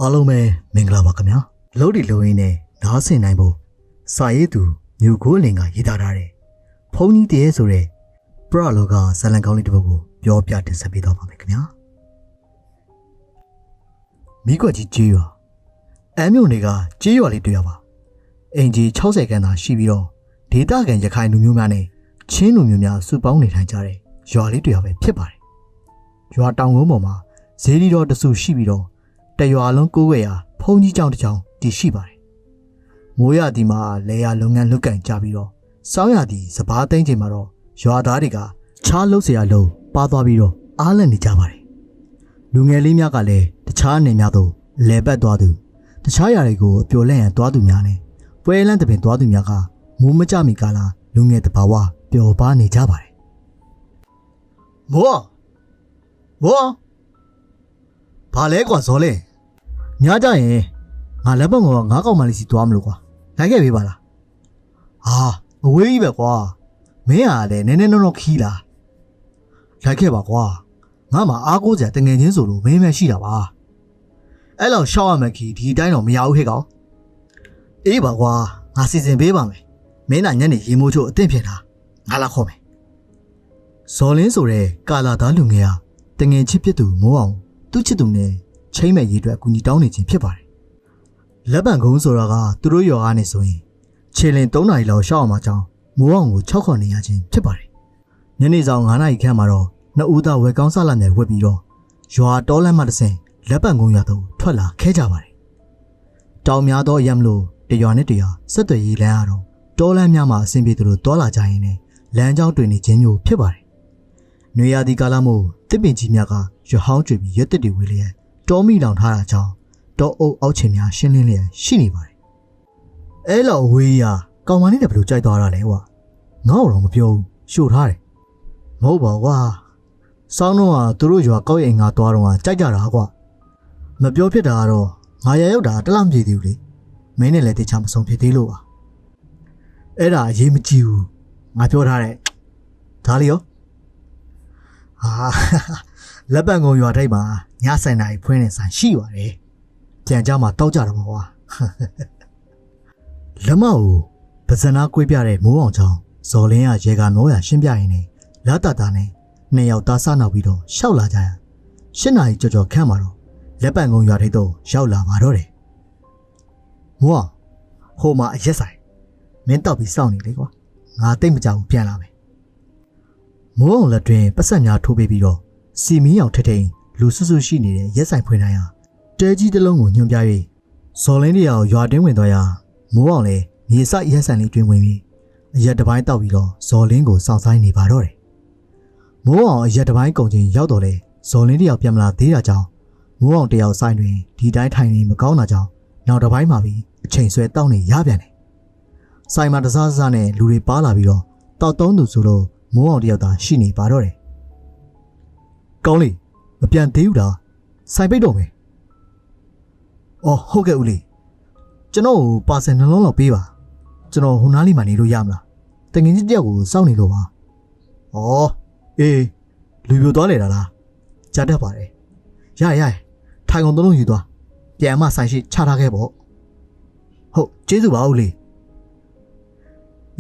အားလုံးပဲမင်္ဂလာပါခင်ဗျာလို့ဒီလိုရင်းနဲ့နားဆင်နိုင်ဖို့စာရေးသူညူကိုလင်ကရေးသားထားတယ်ဖုန်းကြီးတည်းဆိုတဲ့ပရလောကဇလံကောင်းလေးတစ်ပုဒ်ကိုပြောပြတင်ဆက်ပေးတော့ပါမယ်ခင်ဗျာမိကွက်ကြီးကြေးရွာအမ်းမြို့နယ်ကကြေးရွာလေးတွေ့ရပါအင်ဂျီ60ခန်းသာရှိပြီးတော့ဒေသခံရခိုင်လူမျိုးများနဲ့ချင်းလူမျိုးများစုပေါင်းနေထိုင်ကြတဲ့ရွာလေးတွေ့ရပဲဖြစ်ပါတယ်ရွာတောင်ကုန်းပေါ်မှာဈေးလီတော်တဆူရှိပြီးတော့တရွာလုံးကိုးဝဲရာဖုန်ကြီးကျောင်းတစ်ကျောင်းတည်ရှိပါတယ်မိုးရသည်မှာလေယာလုပ်ငန်းလုပ်ကင်ကြပြီးတော့စောင်းရသည်စပားသိမ်းချိန်မှာတော့ရွာသားတွေကချားလှုပ်เสียလုံးပါသွားပြီးတော့အားလန့်နေကြပါတယ်လူငယ်လေးများကလည်းတခြားနေများသို့လဲပတ်သွားသူတခြားຢာတွေကိုအပျော်လန့်ရန်သွားသူများနဲ့ပွဲလန့်တပင်သွားသူများကမိုးမကြမီကာလလူငယ်တဘာဝပျော်ပါနေကြပါတယ်မိုးဘာလဲကွာဇော်လဲညကြရင်ငါလက်ပတ်ကောင်ကငါးကောင်မလေးစီသွားမလို့ကွာလိုက်ခဲ့ပေးပါလားဟာအဝေးကြီးပဲကွာမင်းဟာလည်းနည်းနည်းတော့ခီးလားလိုက်ခဲ့ပါကွာငါမှအားကိုးစရာတငယ်ချင်းဆိုလို့မင်းမရှိတာပါအဲ့လောက်ရှောက်ရမယ်ခီဒီအတိုင်းတော့မရဘူးဟဲ့ကောင်အေးပါကွာငါစီစဉ်ပေးပါမယ်မင်းနိုင်ညနေရေမိုးချို့အသင့်ဖြစ်တာငါလာခေါ်မယ်ဇော်လင်းဆိုတဲ့ကာလာသားလူငယ်ဟာတငယ်ချစ်ဖြစ်သူမိုးအောင်သူ့ချစ်သူနဲ့ချိန်မဲ့ရေးအတွက်အကူအညီတောင်းနေခြင်းဖြစ်ပါတယ်လက်ပံကုန်းဆိုတာကသူတို့ရွာကနေဆိုရင်ခြေလင်3နာရီလောက်ရှောက်အောင်မှကြောင်းမိုးအောင်ကို6ခေါ်နေရခြင်းဖြစ်ပါတယ်ညနေဆောင်9နာရီခန့်မှာတော့နှစ်ဦးသားဝယ်ကောင်းစားလာနယ်ဝက်ပြီးတော့ရွာတောလမ်းမှတစ်ဆင့်လက်ပံကုန်းရွာသို့ထွက်လာခဲကြပါတယ်တောင်များသောအရမလို့တရွာနဲ့တရွာဆက်သွယ်ရေးလမ်းရတော့တောလမ်းများမှာအဆင်ပြေသူတို့တောလာကြရင်လည်းလမ်းကြောင်းတွင်နေခြင်းမျိုးဖြစ်ပါတယ်နွေရာသီကာလမို့တစ်ပင်ကြီးများကရွဟောင်းကျွေပြီးရက်တက်တွေဝေးလျက်တောမိလောင်ထားတာကြောင့်တောအုပ်အောက်ခြေများရှင်းလင်းလျက်ရှိနေပါတယ်အဲ့လောက်ဝေးရကောင်မလေးလည်းဘယ်လိုကြိုက်သွားတာလဲကွာငါ့တော့မပြောဘူးရှို့ထားတယ်မဟုတ်ပါကွာစောင်းတော့ကသူတို့ရွာကောက်ရိမ်ငါသွားတော့ကြိုက်ကြတာကွာမပြောဖြစ်တာကတော့ငါရရောက်တာတလားမကြည့်သေးဘူးလေမင်းနဲ့လည်းတခြားမဆုံးဖြစ်သေးလို့ပါအဲ့ဒါအရေးမကြီးဘူးငါပြောထားတယ်ဒါလေးရောဟာလက်ပံကုံရွာထိပ်မှာညဆိုင်နိုင်ဖွင့်နေဆိုင်ရှိပါတယ်ပြန်ကြမှာတောက်ကြတော့ကွာလက်မကိုပဇနာကွေးပြတဲ့မိုးအောင်ချောင်းဇော်လင်းရရေကမောရရှင်းပြရင်လည်းလာတတာနဲ့နှစ်ယောက်သားစားနောက်ပြီးတော့ရှောက်လာကြရ8နာရီကြော်ခန့်မှာတော့လက်ပံကုံရွာထိပ်တော့ရောက်လာပါတော့တယ်မိုးအောင်ဟိုမှာအရက်ဆိုင်မင်းတောက်ပြီးစောင့်နေလေကွာငါတိတ်မကြောက်ဘူးပြန်လာမယ်မိုးအောင်လက်တွင်ပတ်ဆက်များထိုးပေးပြီးတော့စီမီအောင်ထိတ်လူဆွဆွရှိနေတဲ့ရက်ဆိုင်ဖွင့်တိုင်းဟာတဲကြီးတစ်လုံးကိုညွှန်ပြ၍ဇော်လင်းတရားကိုရွာတင်းဝင်သွားရာမိုးအောင်လည်းမြေစရက်ဆိုင်လေးတွင်ဝင်ပြီးအရက်တစ်ပိုင်းတောက်ပြီးတော့ဇော်လင်းကိုစောင့်ဆိုင်နေပါတော့တယ်မိုးအောင်အရက်တစ်ပိုင်းကုန်ချင်းရောက်တော့လေဇော်လင်းတရားပြန်မလာသေးတာကြောင့်မိုးအောင်တရားဆိုင်တွင်ဒီတိုင်းထိုင်နေမကောင်းတာကြောင့်နောက်တစ်ပိုင်းမှာပြီးအချိန်ဆွဲတောက်နေရပြန်တယ်ဆိုင်မှာတစားစားနဲ့လူတွေပါလာပြီးတော့တောက်သုံးသူဆိုလို့မိုးအောင်တယောက်သာရှိနေပါတော့တယ်ကောင်းလေမပြန်သေးဘူးလားဆိုင်ပိတ်တော့မယ်အော်ဟုတ်ကဲ့ဦးလေးကျွန်တော်ကိုပါဆယ်နှလုံးလောက်ပေးပါကျွန်တော်ဟိုနားလေးမှာနေလို့ရမလားတငင်ကြီးတယောက်ကိုစောင့်နေလို့ပါဩအေးလူပြိုသွားလေတာလားကြားတတ်ပါတယ်ရထိုင်ကုန်သုံးလုံးယူသွားပြန်မဆိုင်ရှိချထားခဲ့ပေါ့ဟုတ်ကျေးဇူးပါဦးလေး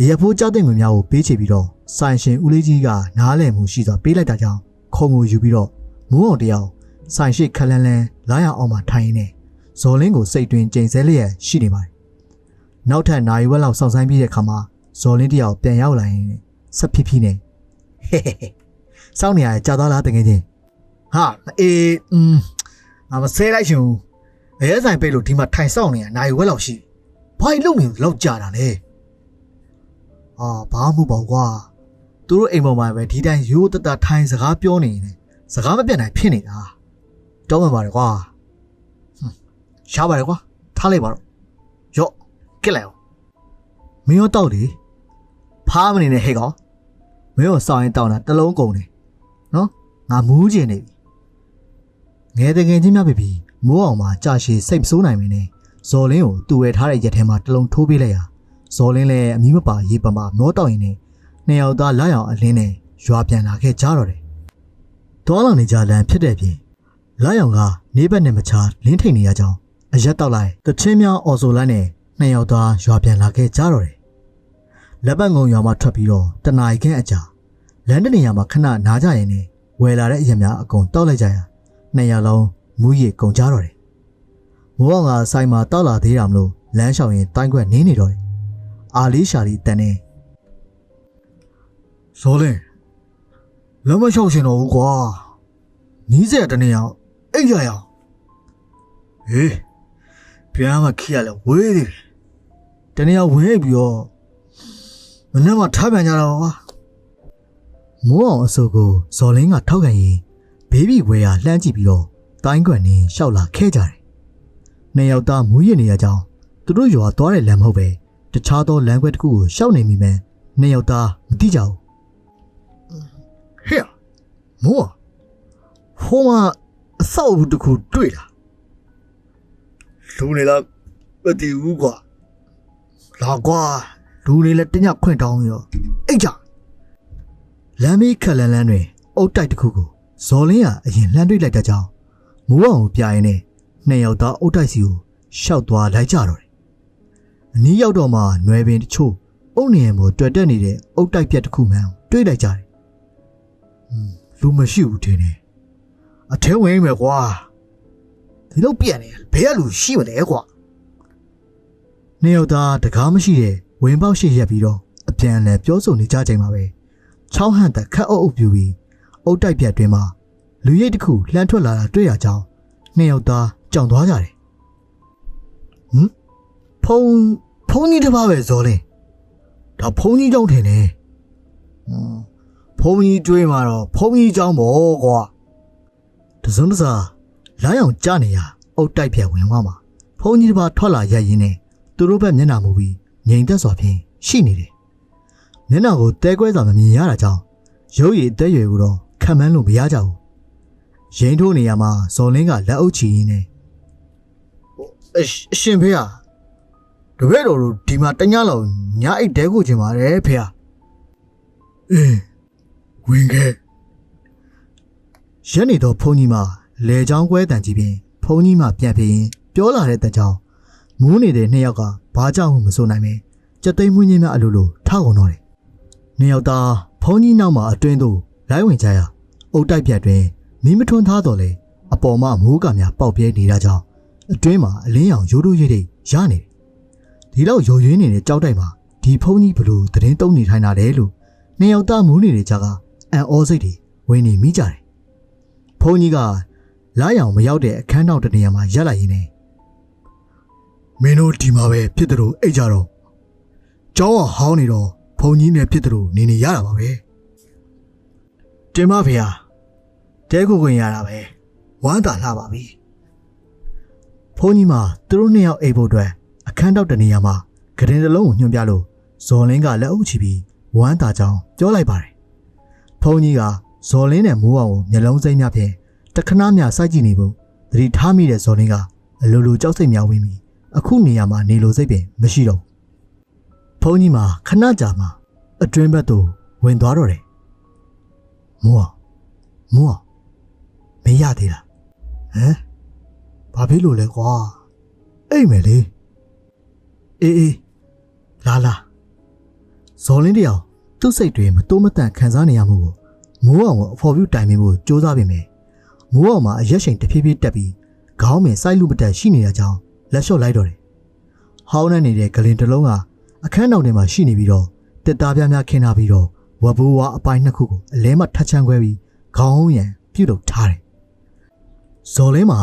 ရဖိုးကြောက်တဲ့ငွေများကိုပေးချေပြီးတော့ဆိုင်ရှင်ဦးလေးကြီးကနားလည်မှုရှိစွာပေးလိုက်တာကြောင့်ခုံကိုယူပြီးတော့မိုးအောင်တယောက်ဆိုင်ရှိခလန်းလန်းလာရအောင်မှထိုင်နေဇော်လင်းကိုစိတ်တွင်ကြိမ်ဆဲလျက်ရှိနေပါတယ်နောက်ထပ်နိုင်ဝက်လောက်စောင့်ဆိုင်ပြီးတဲ့အခါမှာဇော်လင်းတယောက်ပြန်ရောက်လာရင်ဆက်ဖြည်းဖြည်းနဲ့ဟဲစောင့်နေရကြာသွားလားတကယ်ချင်းဟာအေးငါမဆဲလိုက်ရှင်ရဲဆိုင်ပိတ်လို့ဒီမှာထိုင်စောင့်နေရနိုင်ဝက်လောက်ရှိဘာလို့လုံနေလောက်ကြာတာလဲဘာမှမပေါ့ကွာသူတို့အိမ်ပေါ်မှာပဲဒီတိုင်းရိုးတတထိုင်စကားပြောနေနေစကားမပြတ်နိုင်ဖြစ်နေတာတောင်းမှပါတယ်ကွာရှားပါတယ်ကွာထားလိုက်ပါတော့ရော့ကစ်လိုက်အောင်မင်းရောတောက်လေဖားမနေနဲ့ဟဲ့ကောင်မင်းရောစောင်းရင်တောင်းတာတလုံးကုန်တယ်နော်ငါမူးကျင်နေပြီငယ်တငယ်ချင်းများပြီမိုးအောင်မှာကြာရှည်စိတ်မစိုးနိုင်မင်းနဲ့ဇော်လင်းကိုတူဝဲထားတဲ့ရက်ထဲမှာတလုံးထိုးပေးလိုက်ရဇော်လင်းလည်းအမီးမပါရေပမာမောတောက်ရင်နဲ့နှစ်ယောက်သားလာရောင်အလင်းနဲ့ရွာပြန်လာခဲ့ကြတော့တယ်။တောလောင်နေကြလမ်းဖြစ်တဲ့ပြင်လာရောင်ကနေဘက်နဲ့မချလင်းထိန်နေရကြောင်း အရက်တောက်လိုက်တချင်းများအော်ဆိုလိုက်နဲ့နှစ်ယောက်သားရွာပြန်လာခဲ့ကြတော့တယ်လက်ပတ်ငုံရွာမှာထွက်ပြီးတော့တနာရီခန့်အကြာလမ်းတနေရာမှာခဏနားကြရင်နဲ့ဝယ်လာတဲ့အရက်များအကုန်တောက်လိုက်ကြရနှစ်ယောက်လုံးမူးရည်ကုန်ကြတော့တယ်မိုးအောင်ကဆိုင်မှာတောက်လာသေးတာမလို့လမ်းလျှောက်ရင်တိုင်းခွက်နင်းနေတော့တယ်အာလေးရှာလီတန်နေဇော်လင်းလမ်းမလျှောက်ရှင်တော့ဘူးကွာနီးစက်တနေအောင်အိတ်ရအောင်ဟေးပြန်မခီရလဲဝေးသေးတယ်တနေအောင်ဝင်ပြီးတော့မနေ့မှထားပြန်ကြတော့ကွာမိုးအောင်အစိုးကိုဇော်လင်းကထောက်ခံရင်ဘေးဘီဝဲရလှမ်းကြည့်ပြီးတော့တိုင်းခွက်နင်းရှောက်လာခဲ့ကြတယ်နှစ်ယောက်သားမူးရနေရကြောင်းသူတို့ရွာသွားတဲ့လမ်းမဟုတ်ပဲတခြားသောလမ်းခွက်တစ်ခုကိုရှောက်နေမိမယ်နှစ်ယောက်သားမသိကြဘူးဟဲ့မိုးဟိုမှာအဆောက်အဦတစ်ခုတွေ့တာလူနေလားမသိဘူးကွာလာကွာလူနေလဲတညခွင့်တောင်းရောအိတ်ကြလမ်းမေးခက်လန်းလန်းတွင်အုတ်တိုက်တစ်ခုကိုဇော်လင်းကအရင်လှမ်းတွေ့လိုက်တဲ့ကြောင်းမိုးအောင်ကိုပြရင်နဲ့နှစ်ယောက်သားအုတ်တိုက်စီကိုရှောက်သွားလိုက်ကြတော့တယ်အနီးရောက်တော့မှနွယ်ပင်တချို့အုတ်နေရံပေါ်တွေ့တက်နေတဲ့အုတ်တိုက်ပြက်တစ်ခုမှန်တွေ့လိုက်ကြတယ်လူမရှိဘူးထင်တယ်အထဲဝင်မယ်ကွာဒီတော့ပြန်နေဘယ်ကလူရှိမလဲကွာနှစ်ယောက်သားတကားမရှိတဲ့ဝင်ပေါက်ရှိရက်ပြီးတော့အပြန်အလှန်ပြောဆိုနေကြချိန်မှာပဲချောင်းဟန်တက်ခတ်အုပ်ပြူပြီးအုတ်တိုက်ပြက်တွင်မှာလူရိတ်တစ်ခုလှမ်းထွက်လာတာတွေ့ရကြောင်းနှစ်ယောက်သားကြောင်သွားကြတယ်ဖုန်းကြီးတစ်ပါးပဲဇော်လင်းဒါဖုန်းကြီးကြောင့်ထင်တယ်ဖုန်းကြီးတွေးမှာတော့ဖုန်းကြီးကြောင့်ပေါ့ကွာတစုံတစားလိုင်းအောင်ကြနေရအုတ်တိုက်ပြက်ဝင်သွားမှာဖုန်းကြီးတစ်ပါးထွက်လာရရင်းနဲ့သူတို့ဘက်မျက်နှာမူပြီးငြိမ်သက်စွာဖြင့်ရှိနေတယ်မျက်နှာကိုတဲကွဲစွာမမြင်ရတာကြောင့်ရုပ်ရည်အသက်ရွယ်ကိုတော့ခံမှန်းလို့မရကြဘူးရင်ထိုးနေရမှာဇော်လင်းကလက်အုပ်ချီရင်းနဲ့အရှင်ဖေဟာတပည့်တော်တို့ဒီမှာတညလောက်ညအိတ်တဲကိုချင်ပါတယ်ဖေဟာဝင်ခဲ့ရက်နေတော့ဖုန်းကြီးမှာလေချောင်းကွဲတန်ကြီးပြင်ဖုန်းကြီးမှာပြန်ပြင်းပြောလာတဲ့တကြောင်မူးနေတဲ့နှစ်ယောက်ကဘာကြောင့်မစိုးနိုင်ပဲကြက်သိမ်းမွေးညင်းများအလိုလိုထောက်ကုန်တော့တယ်နှစ်ယောက်သားဖုန်းကြီးနောက်မှာအတွင်းသို့လိုက်ဝင်ကြရအုတ်တိုက်ပြက်တွင်မီးမထွန်းထားတော့လေအပေါ်မှာမိုးကများပေါက်ပြဲနေတာကြောင့်အတွင်းမှာအလင်းရောင်ရိုးရိုးရိပ်ရိပ်ရနေတယ်ဒီတော့ရိုးရွင်းနေတဲ့ကြောက်တိုက်မှာဒီဖုန်းကြီးဘလို့သတင်းတုံးနေထိုင်တာလဲလို့နှစ်ယောက်သားမူးနေတဲ့ကြားကအန်အောစိတ်တွေဝင်နေမိကြတယ်ဖုန်းကြီးကလားရောင်မရောက်တဲ့အခန်းနောက်တနေရာမှာရက်လိုက်ရင်းနဲ့မင်းတို့ဒီမှာပဲဖြစ်တယ်လို့အိတ်ကြတော့ကျောင်းအောင်ဟောင်းနေတော့ဖုန်းကြီးနဲ့ဖြစ်တယ်လို့နေရတာပါပဲတင်မဖေဟာတဲကိုဝင်ရတာပဲဝမ်းသာလှပါပြီဖုန်းကြီးမှာသူတို့နှစ်ယောက်အိတ်ဖို့အတွက်အခန်းတောက်တနေရာမှာကရင်တစ်လုံးကိုညွှန်ပြလို့ဇော်လင်းကလက်အုပ်ချပြီးဝမ်းသာကြောင်းပြောလိုက်ပါတယ်ဖုန်းကြီးကဇော်လင်းနဲ့မိုးအောင်ကိုမျက်လုံးစိမ့်များဖြင့်တခဏမျှစိုက်ကြည့်နေဖို့သတိထားမိတဲ့ဇော်လင်းကအလိုလိုကြောက်စိတ်များဝင်ပြီးအခုနေရာမှာနေလိုစိတ်ပင်မရှိတော့ဖုန်းကြီးမှာခဏကြာမှအတွင်းဘက်သို့ဝင်သွားတော့တယ်မိုးအောင်မရသေးလားဘာဖြစ်လို့လဲကွာအိမ်မယ်လေအေးလာဇော်လင်းတယောက်သူ့စိတ်တွေမတိုးမတန့်ခံစားနေရမှုကိုမိုးအောင်ကိုအဖော်ပြတိုင်ပင်ဖို့ကြိုးစားပြင်မယ်မိုးအောင်မှာအရက်ရှိန်တဖြည်းဖြည်းတက်ပြီးခေါင်းပင်စိုက်လူမတက်ရှိနေတာကြောင့်လက်လျှော့လိုက်တော့တယ်ဟောင်းနဲ့နေတဲ့ဂလင်တစ်လုံးကအခန်းနောက်ထဲမှာရှိနေပြီးတော့တစ်သားပြားများခင်းထားပြီးတော့ဝဘိုးဝါအပိုင်းနှစ်ခုကိုအလဲမှထတ်ချမ်းခွဲပြီးခေါင်းရံပြုတ်လုပ်ထားတယ်ဇော်လင်းမှာ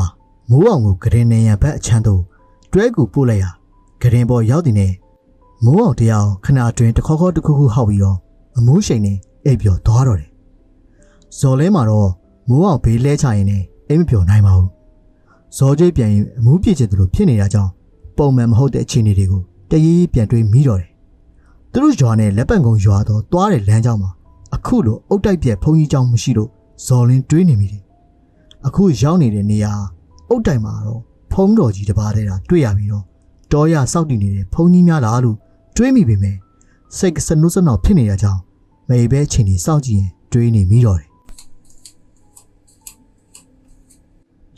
မိုးအောင်ကိုဂရင်နေရန်ဘက်အချမ်းသို့တွဲကူပို့လိုက်ရဂရင်ပေါ်ရောက်တင်နေမိုးအောင်တရားခဏအတွင်းတခေါခေါတစ်ခုခုဟောက်ပြီးတော့အမိုးရှိန်နဲ့အိပ်ပျော်သွားတော့တယ်ဇော်လင်းမှာတော့မိုးအောင်ဘေးလဲချရင်နဲ့အိမ်မပျော်နိုင်ပါဘူးဇော်ကျိတ်ပြန်ရင်အမှုပြည့်ချင်တယ်လို့ဖြစ်နေတာကြောင့်ပုံမှန်မဟုတ်တဲ့အခြေအနေတွေကိုတရေပြန်တွေးမိတော့တယ်သူတို့ရွာနဲ့လက်ပံကုန်းရွာတော့တွားတဲ့လမ်းကြောင်းမှာအခုလိုအုတ်တိုက်ပြက်ဖုံကြီးကြောင်းမရှိလို့ဇော်လင်းတွေးနေမိတယ်အခုရောက်နေတဲ့နေရာအုတ်တိုင်မှာတော့ဖုံးတော်ကြီးတစ်ပါးတည်းတာတွေ့ရပြီးတော့တောရစောက်တည်နေတဲ့ဖုံကြီးများလားလို့တွေးမိပေမဲ့စိတ်စနုစနောက်ဖြစ်နေရကြောင်းမေပဲအချိန်ကြီးစောင့်ကြည့်ရင်တွေးနေမိတော့တယ်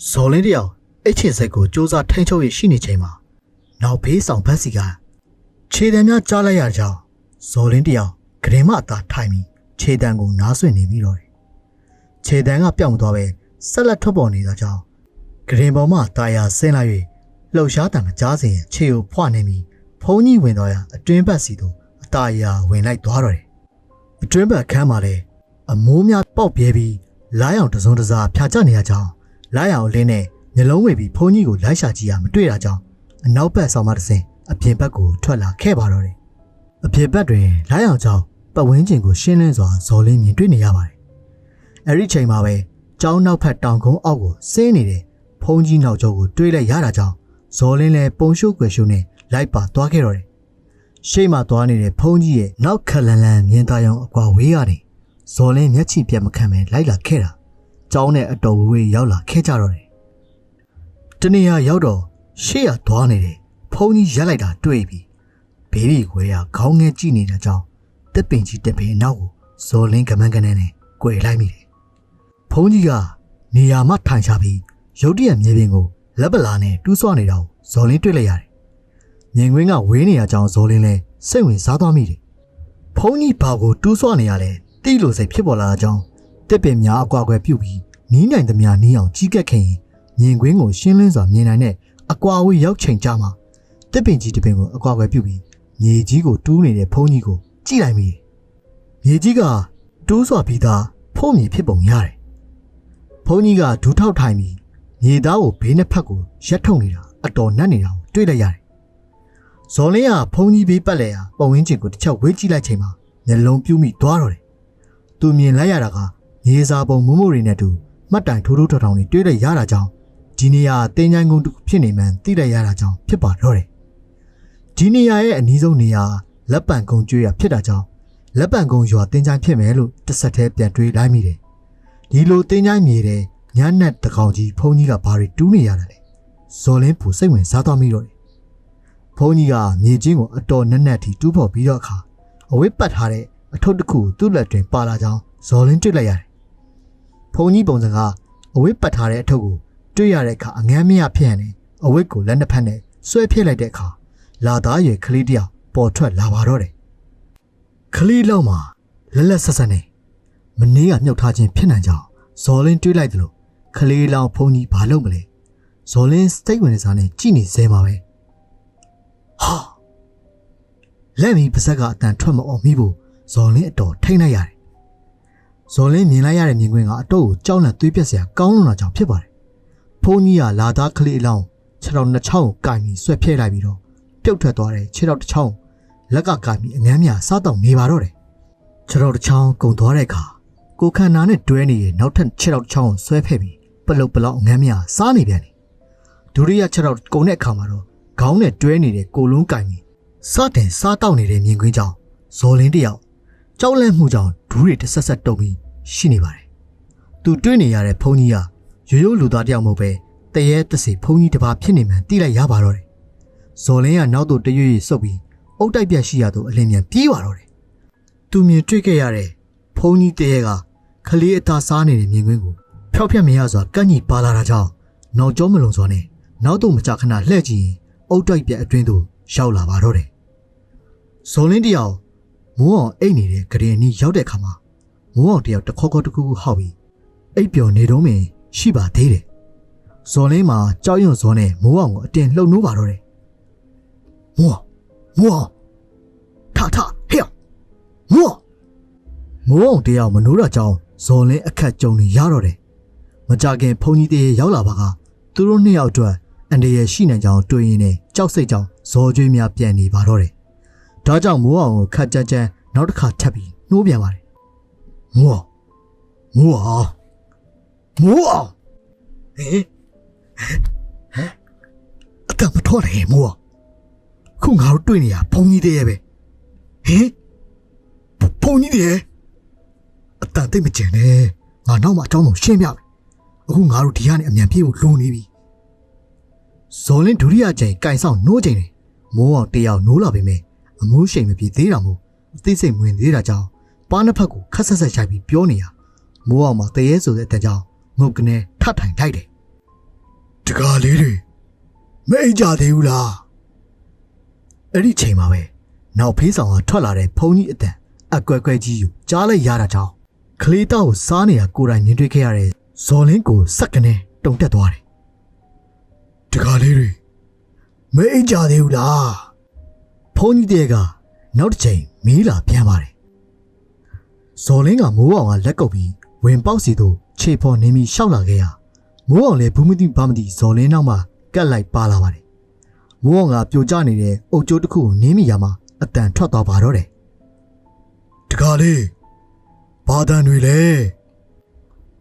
ဇော်လင်းတယောက်အိ အချစ်စိတ်ကိုစူးစမ်းထိန်းချုပ်ရရှိနေချိန်မှာနောက်ဘေးဆောင်ဘက်စီကခြေတံများကြားလိုက်ရကြောင်းဇော်လင်းတယောက်ဂရင်မအသာထိုင်ပြီးခြေတံကိုနားဆွင့်နေပြီးတော့တယ်ခြေတံကပြောင်းသွားပဲဆက်လက်ထွက်ပေါ်နေသောကြောင့်ဂရင်ပေါ်မှတာယာဆင်းလာ၍လှုပ်ရှားတံမကြားစေရင်ခြေကိုဖွနေပြီးဖုံးကြီးဝင်သွားရအတွင်းဘက်စီသို့အတာယာဝင်လိုက်သွားတော့တယ်အတွင်းဘက်ခန်းမှာလည်းအမိုးများပေါက်ပြဲပြီးလိုင်းအောင်တစုံတစားဖြာချနေရကြောင်းလိုင်းအောင်လင်းနဲ့မျက်လုံးဝေပြီးဖုံးကြီးကိုလိုက်ရှာကြည့်ရမတွေ့တာကြောင့်အနောက်ဘက်ဆောင်မတစ်စင်အပြင်ဘက်ကိုထွက်လာခဲ့ပါတော့တယ်အပြင်ဘက်တွင်လိုင်းအောင်ကြောင့်ပတ်ဝန်းကျင်ကိုရှင်းလင်းစွာဇော်လင်းမြင်တွေ့နေရပါတယ်အဲ့ဒီချိန်မှာပဲကျောင်းနောက်ဘက်တောင်ကုန်းအောက်ကိုဆင်းနေတဲ့ဖုံးကြီးနောက်ကျောကိုတွေးလိုက်ရတာကြောင့်ဇော်လင်းလည်းပုံရှုပ်ွယ်ရှုပ်နဲ့လိုက်ပါသွားခဲ့တော့တယ်ရှေ့မှာသွားနေတဲ့ဖုံးကြီးရဲ့နောက်ခလန်လန်မြင်သားရောင်အကွာဝေးကနေဇော်လင်းမျက်ခြေပြတ်မခံပဲလိုက်လာခဲ့တာကျောင်းနဲ့အတော်ဝေးရောက်လာခဲ့ကြတော့တယ်တနေရာရောက်တော့ရှေ့ရသွားနေတဲ့ဖုံးကြီးရက်လိုက်တာတွေ့ပြီးဘေးရီခွဲရခေါင်းငဲကြည့်နေတာကြောင့်တက်ပင်ကြီးတက်ပင်နောက်ကိုဇော်လင်းကမန်းကနေနဲ့꿰လိုက်မိတယ်ဖုံးကြီးကနေရာမှထိုင်ချပြီးရုတ်တရက်မြေပြင်ကိုလက်ပလာနဲ့တူးဆွနေတာကိုဇော်လင်းတွေ့လိုက်ရတယ်မြင်ကွင်းကဝေးနေရကြောင်းဇော်လင်းလည်းစိတ်ဝင်စားသွားမိတယ်ဖုံးကြီးဘာကိုတူးဆွနေရလဲတိလို့စိတ်ဖြစ်ပေါ်လာကြောင်းတက်ပင်များအကွာကွယ်ပြုတ်ပြီးနီးနိုင်သမျှနီးအောင်ကြီးကက်ခင်မြင်ကွင်းကိုရှင်းလင်းစွာမြင်နိုင်တဲ့အကွာဝေးရောက်ချိန်ကြမှာတက်ပင်ကြီးတစ်ပင်ကိုအကွာကွယ်ပြုတ်ပြီးမြေကြီးကိုတူးနေတဲ့ဖုံးကြီးကိုကြည့်လိုက်မိတယ်မြေကြီးကတူးဆွပြီးသားဖုံးမြေဖြစ်ပုံရတယ်ဖုံးကြီးကဒူးထောက်ထိုင်ပြီးမြေသားကိုဘေးနှစ်ဖက်ကိုရက်ထုတ်နေတာအတော်နတ်နေတာကိုတွေ့လိုက်ရတယ်ဇော်လင်းကဖုံးကြီးဘေးပတ်လဲရာပတ်ဝန်းကျင်ကိုတစ်ချက်ဝေးကြည့်လိုက်ချိန်မှာမျက်လုံးပြူးမိသွားတော့တယ်သူမြင်လိုက်ရတာကမြေစာပုံမုံမို့တွေနဲ့တူမှတ်တိုင်ထိုးထိုးထောင်ထောင်တွေတွေ့လိုက်ရတာကြောင့်ဒီနေရာတင်းချိုင်းကုန်းတစ်ခုဖြစ်နေမှန်းသိလိုက်ရတာကြောင့်ဖြစ်ပါတော့တယ်ဒီနေရာရဲ့အနီးဆုံးနေရာလက်ပံကုန်းကျွေးရဖြစ်တာကြောင့်လက်ပံကုန်းရွာတင်းချိုင်းဖြစ်မယ်လို့တစ်ဆက်တည်းပြန်တွေးလိုက်မိတယ်ဒီလိုတင်းချိုင်းမြေတဲ့ညနက်တကောင်ကြီးဖုံးကြီးကဘာတွေတူးနေရတာလဲဇော်လင်းပူစိတ်ဝင်စားသွားမိတော့တယ်ဖုံးကြီးကမြေချင်းကိုအတော်နက်နက်ထိတူးဖော်ပြီးတော့အခါအဝိပတ်ထားတဲ့အထုပ်တစ်ခုသူ့လက်တွင်ပါလာကြောင်းဇော်လင်းတွေ့လိုက်ရတယ်ဖုံးကြီးပုံစံကအဝိပတ်ထားတဲ့အထုပ်ကိုတွေ့ရတဲ့အခါအငမ်းမရဖြစ်နေအဝိတ်ကိုလက်နှစ်ဖက်နဲ့ဆွဲဖြစ်လိုက်တဲ့အခါလာသားရွယ်ကလေးတယောက်ပေါ်ထွက်လာပါတော့တယ်ကလေးလောက်မှာလက်လက်ဆက်ဆက်နဲ့မနေ့ကမြုပ်ထားခြင်းဖြစ်နိုင်ကြောင်းဇော်လင်းတွေးလိုက်သလိုကလေးလောင်ဖုံးကြီးဘာလုပ်မလဲဇော်လင်းစိတ်ဝင်စားနေကြည့်နေစေမှာပဲဟာလက်မီပါဇက်ကအတန်ထွက်မအောင်မိဖို့ဇော်လင်းအတော်ထိတ်လိုက်ရတယ်ဇော်လင်းမြင်လိုက်ရတဲ့မြင်ကွင်းကအတော့ကိုကြောက်လန့်သွေးပြက်စရာကောင်းလွန်းတာကြောင့်ဖြစ်ပါတယ်ဖုံးကြီးကလာသားကလေးအလောင်းခြေတော်နှစ်ချောင်းကိုကင်ပြီးဆွဲဖြဲလိုက်ပြီးတော့ပြုတ်ထွက်သွားတဲ့ခြေတော်တစ်ချောင်းလက်ကကင်ပြီးအငမ်းမြစားတော့နေပါတော့တယ်ခြေတော်တစ်ချောင်းကုံသွားတဲ့အခါကိုခန္ဓာနဲ့တွဲနေတဲ့နောက်ထပ်ခြေတော်တစ်ချောင်းကိုဆွဲဖဲ့ပြီးပလုတ်ပလောက်အငမ်းမြစားနေပြန်တယ်ဒုတိယခြေတော်ကုံတဲ့အခါမှာတော့ခေါင်းနဲ့တွဲနေတဲ့ကိုလုံးကင်ပြီးစတင်စားတောက်နေတဲ့မြင်ကွင်းကြောင့်ဇော်လင်းတယောက်ကြောက်လန့်မှုကြောင့်ဒူးတွေတဆက်ဆက်တုံပြီးရှိနေပါတယ်သူတွေးနေရတဲ့ဖုံးကြီးကရိုးရိုးလူသားတယောက်မဟုတ်ပဲတရေတစီဖုံးကြီးတစ်ပါးဖြစ်နေမှန်းသိလိုက်ရပါတော့တယ်ဇော်လင်းကနောက်သို့တရွေ့ရွေ့ဆုပ်ပြီးအုတ်တိုက်ပြက်ရှိရသူအလင်းမြန်ပြေးပါတော့တယ်သူမြင်တွေ့ခဲ့ရတဲ့ဖုံးကြီးတရေကခလေးအသားစားနေတဲ့မြင်ကွင်းကိုဖျောက်ဖျက်မရစွာကန့်ညီပါလာတာကြောင့်နောက်ကျောမလုံစွာနဲ့နောက်သို့မကြခဏလှည့်ကြည့်ရင်အုတ်တိုက်ပြက်အတွင်းသို့ရောက်လာပါတော့တယ်ဇော်လင်းတယောက်မိုးအောင်အိတ်နေတဲ့ဂရင်နီးရောက်တဲ့အခါမှာမိုးအောင်တယောက်တခေါက်ခေါက်တစ်ခုခုဟောက်ပြီးအိပ်ပျော်နေတော့မှရှိပါသေးတယ်ဇော်လင်းမှာကြောက်ရွံ့စောနဲ့မိုးအောင်ကိုအတင်လှုပ်နိုးပါတော့တယ်မိုးအောင်ထဟဲ့မိုးအောင်တယောက်မနိုးတာကြောင့်ဇော်လင်းအခက်ကြုံနေရတော့တယ်မကြခင်ဖုန်ကြီးတရေရောက်လာပါကသူတို့နှစ်ယောက်အတွက်အန်တရာယ်ရှိနိုင်ကြောင်းတွေးရင်းနဲ့ကြောက်စိတ်ကြောင့်ဇော်ကျွေးများပြန်နေပါတော့တယ်ဒါကြောင့်မိုးအောင်ကိုခက်ကြမ်းကြမ်းနောက်တစ်ခါထပ်ပြီးနှိုးပြန်ပါတယ်မိုးအောင်ဟဲ့အတမတော်တယ်မိုးအောင်ခုငါတို့တွေ့နေရဖုန်ကြီးတရေပဲဖုန်ကြီးတရေအတန်သိမကျင်နဲ့ငါနောက်မှအကြောင်းဆုံးရှင်းပြမယ်အခုငါတို့ဒီကနေအမြန်ပြေးဖို့လုံနေပြီဇော်လင်းဒုတိယကြိမ်ကင်ဆောင်နှိုးချိန်တယ်မိုးအောင်တယောက်နှိုးလာပေမဲ့အမိုးရှိန်မပြေသေးတာမို့အသိစိတ်ဝင်သေးတာကြောင့်ပါးနှစ်ဖက်ကိုခက်ဆက်ဆက်ရိုက်ပြီးပြောနေရမိုးအောင်မှာတရေဆိုတဲ့အတန်ကြောင့်ငုတ်ကနေထထိုင်လိုက်တယ်ဒ တကားလေးတွေမအိပ်ကြသေးဘူးလားအဲ့ဒီချိန်မှာပဲနောက်ဖေးဆောင်ကထွက်လာတဲ့ဖုန်းကြီးအတန်အကွက်ကွက်ကြီးကိုကြားလိုက်ရတာကြောင့်ကလေးတောက်ကိုစားနေတာကိုယ်တိုင်မြင်တွေ့ခဲ့ရတဲ့ဇော်လင်းကိုစက်ကနေတုန်တက်သွားတယ်တကားလေးတွေမအိပ်ကြသေးဘူးလားဖုန်းကြီးတဲ့ကနောက်တစ်ချိန်မီးလာပြန်ပါတယ်ဇော်လင်းကမိုးအောင်ကလက်ကုပ်ပြီးဝင်ပေါက်စီတို့ခြေဖော်နေပြီးရှောက်လာခဲ့ရမိုးအောင်လည်းဘူးမသိဘာမသိဇော်လင်းနောက်မှာကတ်လိုက်ပါလာပါတယ်မိုးအောင်ကပြိုကျနေတဲ့အုတ်ကျိုးတစ်ခုကိုနင်းမိရမှာအတန်ထွက်သွားပါတော့တယ်တကားလေးဘာတန်တွေလဲ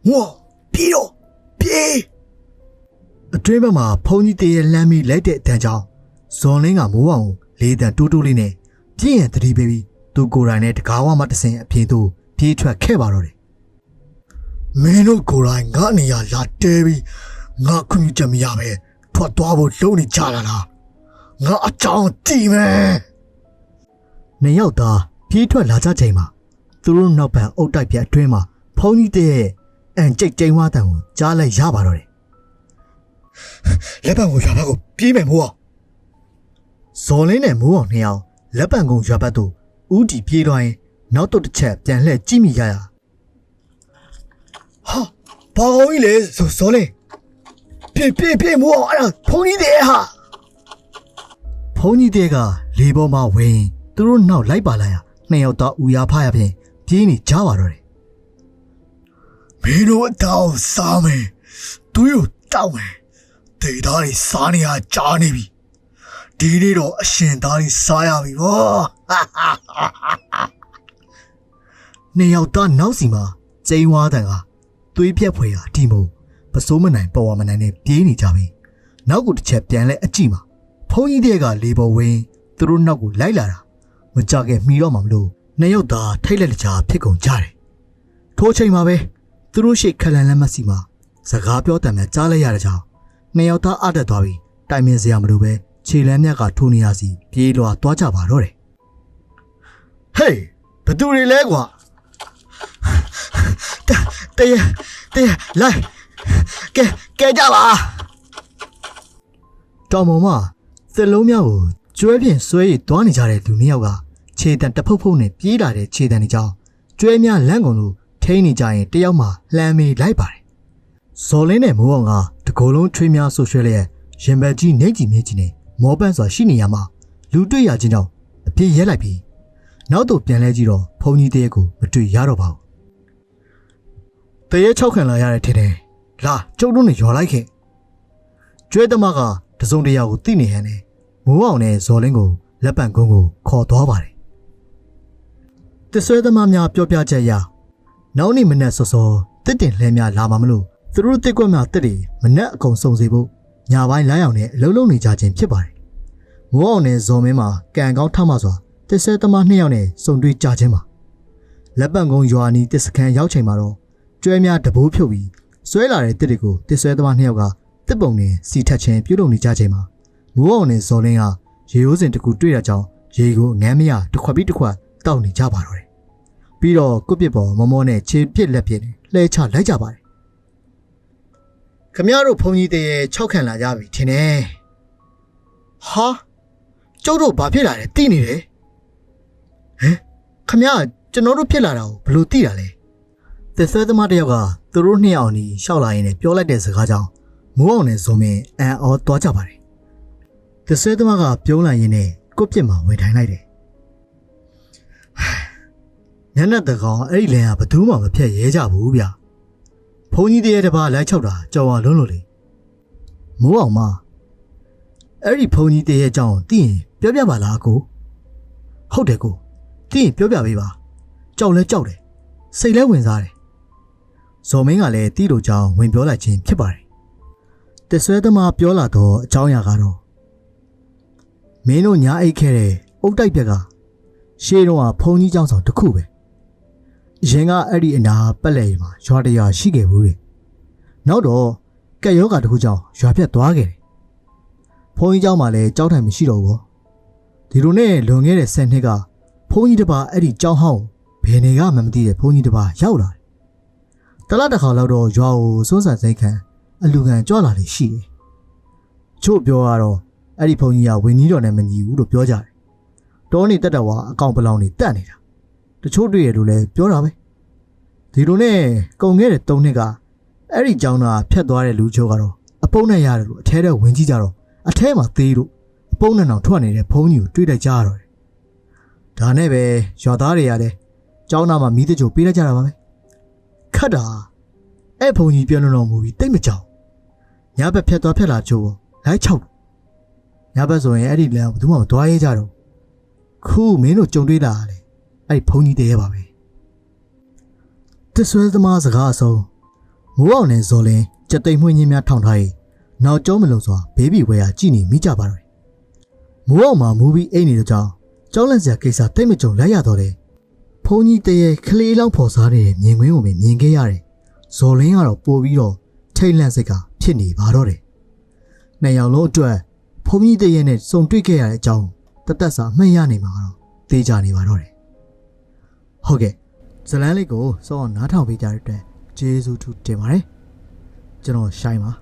ဝေါပြေးတော့ပြေးအတွင်းဘက်မှာဖုန်းကြီးတည်းလှမ်းပြီးလိုက်တဲ့အတန်ကြောင့်ဇော်လင်းကမိုးအောင်ကိုလေးတန်တိုးတိုးလေးနဲ့ပြင်းရန်တတိပေးပြီးသူကိုယ်တိုင်နဲ့တကားဝါမှတဆင်အပြင်သို့ပြေးထွက်ခဲ့ပါတော့တယ်မင်းတို့ကိုယ်တိုင်ငါနေရလာတဲပြီးငါခွင့်ပြုချက်မရပဲထွက်သွားဖို့လုံးနေကြလာလားငါအကြောင်းတည်မယ်နှစ်ယောက်သားပြေးထွက်လာကြချိန်မှာသူတို့နောက်ပံအုတ်တိုက်ပြအတွင်းမှာဖုန်းကြီးတဲ့အန်ကျိတ်ကျိန်ဝါတန်ကိုကြားလိုက်ရပါတော့တယ်လက်ပံကိုရွာဘက်ကိုပြေးမယ်မိုးအောင်ဇော်လင်းနဲ့မိုးအောင်နှစ်ယောက်လက်ပံကုန်းရွာဘက်သို့ဦးတီပြေးသွားရင်နောက်တော့တစ်ချက်ပြန်လှည့်ကြည့်မိရဟာဘာကောင်းကြီးလဲဇော်လင်းပြေးမိုးအောင်အဲ့ဒါဖုန်းကြီးတဲ့ဟာဖုန်းကြီးတဲ့ကလေပေါ်မှာဝင်သူတို့နောက်လိုက်ပါလာရနှစ်ယောက်သားဦးရဖားရဖြင့်ပြေးနေကြပါတော့တယ်မင်းတို့အတောင်စားမယ်သူတို့တောက်မယ်ဒေတာတွေစားနေရကြားနေပြီဒီနေ့တော့အရှင်သားကြီးစားရပြီဗောနှစ်ယောက်သားနောက်စီမှာကျိန်းဝါတန်ကသွေးပြက်ဖွယ်ရာဒီမို့ပစိုးမနိုင်ပေါ်ဝမနိုင်နဲ့ပြေးနေကြပြီနောက်ကိုတစ်ချက်ပြန်လဲအကြည့်မှာဖုန်းကြီးတဲ့ကလေပေါ်ဝင်သူတို့နောက်ကိုလိုက်လာတာမကြခဲ့မှီတော့မှမလို့နှစ်ယောက်သားထိတ်လက်တကြားဖြစ်ကုန်ကြတယ်ထိုးချိန်မှာပဲသူတို့ရှိခလန်လက်မစီမှာစကားပြောတံမဲ့ကြားလိုက်ရတဲ့ကြောင့်နှစ်ယောက်သားအတက်သွားပြီးတိုင်ပင်စရာမလိုပဲခြေလမ်းမြတ်ကထိုးနေရစီပြေးလွှာသွားကြပါတော့တယ်ဟေးဘသူတွေလဲကွာတရလိုက်ကဲကြပါတော်မောင်မသစ်လုံးမြောက်ကိုကျွဲပြင်ဆွဲရည်သွားနေကြတဲ့လူနှစ်ယောက်ကခြေတံတဖုတ်ဖုတ်နဲ့ပြေးလာတဲ့ခြေတံတွေကြောင့်ကျွဲများလန့်ကုန်လို့ထိန်းနေကြရင်တယောက်မှလှမ်းမေးလိုက်ပါတယ်ဇော်လင်းနဲ့မိုးအောင်ကတကိုယ်လုံးထွေးများဆိုရွှဲလျက်ရင်ဘတ်ကြီးနေကြီးမြင့်ကြီးနဲ့မောပန်းစွာရှိနေရမှာလူတွေ့ရခြင်းကြောင့်အပြစ်ရဲလိုက်ပြီးနောက်တော့ပြန်လဲကြည့်တော့ဖုန်ကြီးတည်းကိုမတွေ့ရတော့ပါဘူးတရေ6ခံလာရတဲ့ထင်တယ်လာကျုပ်တို့နဲ့ရော်လိုက်ခဲ့ကျွဲသမားကတစုံတရာကိုသိနေဟန်နဲ့မိုးအောင်နဲ့ဇော်လင်းကိုလက်ပံကုန်းကိုခေါ်သွားပါတယ်တဆွဲသမားများပြောပြချက်အရနောက်နေ့မနက်စောစောတစ်တင်လှဲများလာမှာမလို့သူတို့တစ်ကွက်များတစ်တွေမနက်အကုန်စုံစီဖို့ညပိုင်းလိုင်းအောင်နဲ့အလုံးလုံးနေကြခြင်းဖြစ်ပါတယ်မိုးအောင်နဲ့ဇော်မင်းမှာကံကောင်းထမှစွာတစ်ဆွဲသမား2ယောက်နဲ့စုံတွေ့ကြခြင်းပါလက်ပံကုန်းရွာနီတစ်စခန်းရောက်ချိန်မှာတော့ကျွဲများတဘိုးဖြုတ်ပြီးဆွဲလာတဲ့တစ်တွေကိုတစ်ဆွဲသမား2ယောက်ကတစ်ပုံနဲ့စီထက်ချင်းပြုတ်လုံနေကြချိန်မှာမိုးအောင်နဲ့ဇော်လင်းကရေရိုးစင်တစ်ခုတွေ့တာကြောင့်ရေကိုငမ်းမရတစ်ခွက်ပြီးတစ်ခွက်တောက်နေကြပါတော့တယ်ပြီးတော့ကုတ်ပစ်ပေါ်မမောနဲ့ခြေပစ်လက်ပစ်လှဲချလိုက်ကြပါတယ်ခမရတို့ဖုန်ကြီးတည်း6ခံလာကြပြီထင်တယ်ဟာကျုပ်တို့ဘာဖြစ်လာလဲသိနေတယ်ဟမ်ခမရကျွန်တော်တို့ဖြစ်လာတာကိုဘယ်လိုသိတာလဲသစ်ဆွဲသမားတယောက်ကသူတို့2ယောက်နီးရှောက်လာရင်းနဲ့ပြောလိုက်တဲ့စကားကြောင့်မိုးအောင်နဲ့ဇုံမင်းအန်အော်သွားကြပါတယ်သစ်ဆွဲသမားကပြုံးလိုက်ရင်းနဲ့ကုတ်ပစ်မှာဝင်ထိုင်လိုက်တယ်ညနေတကောင်အဲ့ဒီလင်းကဘသူမှမဖြတ်ရဲကြဘူးဗျဖုန်ကြီးတည်းတပါလိုက်ချောက်တာကြော်ဝါလုံးလို့လေမိုးအောင်မအဲ့ဒီဖုန်ကြီးတည်းရဲ့အကြောင်းသိရင်ပြောပြပါလားကိုဟုတ်တယ်ကိုသိရင်ပြောပြပေးပါကြောက်လဲကြောက်တယ်စိတ်လဲဝင်စားတယ်ဇော်မင်းကလည်းတီးတို့ကြောင်းဝင်ပြောလိုက်ခြင်းဖြစ်ပါတယ်တဆွဲသမားပြောလာတော့အကြောင်းအရာကတော့မင်းတို့ညာအိတ်ခဲ့တဲ့အုတ်တိုက်ပြက်ကရှေးတော့ဖုန်ကြီးကျောင်းဆောင်တစ်ခုပဲရင်ကအဲ့ဒီအနာပက်လက်မှာရွာတရာရှိခဲ့ဘူးတဲ့နောက်တော့ကက်ယောဂါတစ်ခုကြောင့်ရွာပြတ်သွားခဲ့တယ်ဖုန်ကြီးကျောင်းမှာလည်းကြောက်ထိုင်မရှိတော့ဘူးဒီလိုနဲ့လွန်ခဲ့တဲ့10နှစ်ကဖုန်ကြီးတစ်ပါးအဲ့ဒီကျောင်းဟောင်းဘယ်နေကမှမသိတဲ့ဖုန်ကြီးတစ်ပါးရောက်လာတယ်တလားတစ်ခါလောက်တော့ရွာကိုစွန်းဆန်စိတ်ခံအလူခံကြွလာလေရှိတယ် ချို့ပြောရတော့အဲ့ဒီဘုံကြီးကဝင်းကြီးတော်နဲ့မညီဘူးလို့ပြောကြတယ်တောနေတက်တော်ကအကောင်ပလောင်နေတက်နေတာတချို့တွေ့ရလို့လည်းပြောတာပဲဒီလိုနဲ့ကုံခဲ့တဲ့3နှစ်ကအဲ့ဒီကျောင်းသားဖြတ်သွားတဲ့လူချို့ကတော့အပုံနဲ့ရတယ်လို့အထဲထဲဝင်ကြည့်ကြတော့အထဲမှာသေးလို့အပုံနဲ့အောင်ထွက်နေတဲ့ဘုံကြီးကိုတွေ့လိုက်ကြရတော့တယ်ဒါနဲ့ပဲရွာသားတွေရတယ်ကျောင်းသားမှာမီးတကြိုပေးလိုက်ကြတာပါပဲခတ်တာအဲ့ဘုံကြီးပြန်လို့မူပြီးတိတ်မကြောက်ညဘက်ဖြတ်သွားဖြတ်လာချို့လိုက်ချောက်ညဘက်ဆိုရင်အဲ့ဒီလမ်းဘယ်သူမှမသွားရဲကြတော့ခုမင်းတို့ကြုံတွေ့လာတယ်အဲ့ဒီဘုံကြီးတည်းရပါပဲတဆွဲသမားစကားအဆုံးမိုးအောင်နဲ့ဇော်လင်းကြက်သိမ်မှွှင်းချင်းများထောင်ထားရင်နောက်ကျောင်းမလုံးစွာဘေးဘီဝဲရကြည်နေမိကြပါတော့မိုးအောင်မှာမူပြီးအိတ်နေတဲ့ကြောင်းကျောင်းလန့်စရာကိစ္စတိတ်မကြုံလိုက်ရတော့တယ်ဘုံကြီးတည်းခလေးလောင်းဖော်စားနေတဲ့မြင်ကွင်းကိုမြင်ခဲ့ရတယ်ဇော်လင်းကတော့ပို့ပြီးတော့ထိတ်လန့်စိတ်ကဖြစ်နေပါတော့တယ်နှစ်ယောက်လုံးအတွက်ဘုံကြီးတည်းနဲ့စုံတွေ့ခဲ့ရတဲ့အကြောင်းတသက်စာမှတ်ရနေမှာတော့သိကြနေပါတော့တယ်ဟုတ်ကဲ့ဇလန်းလေးကိုစောအောင်နားထောင်ပေးကြတဲ့အတွက်ကျေးဇူးထူးတင်ပါတယ်ကျွန်တော်ရှိုင်းပါ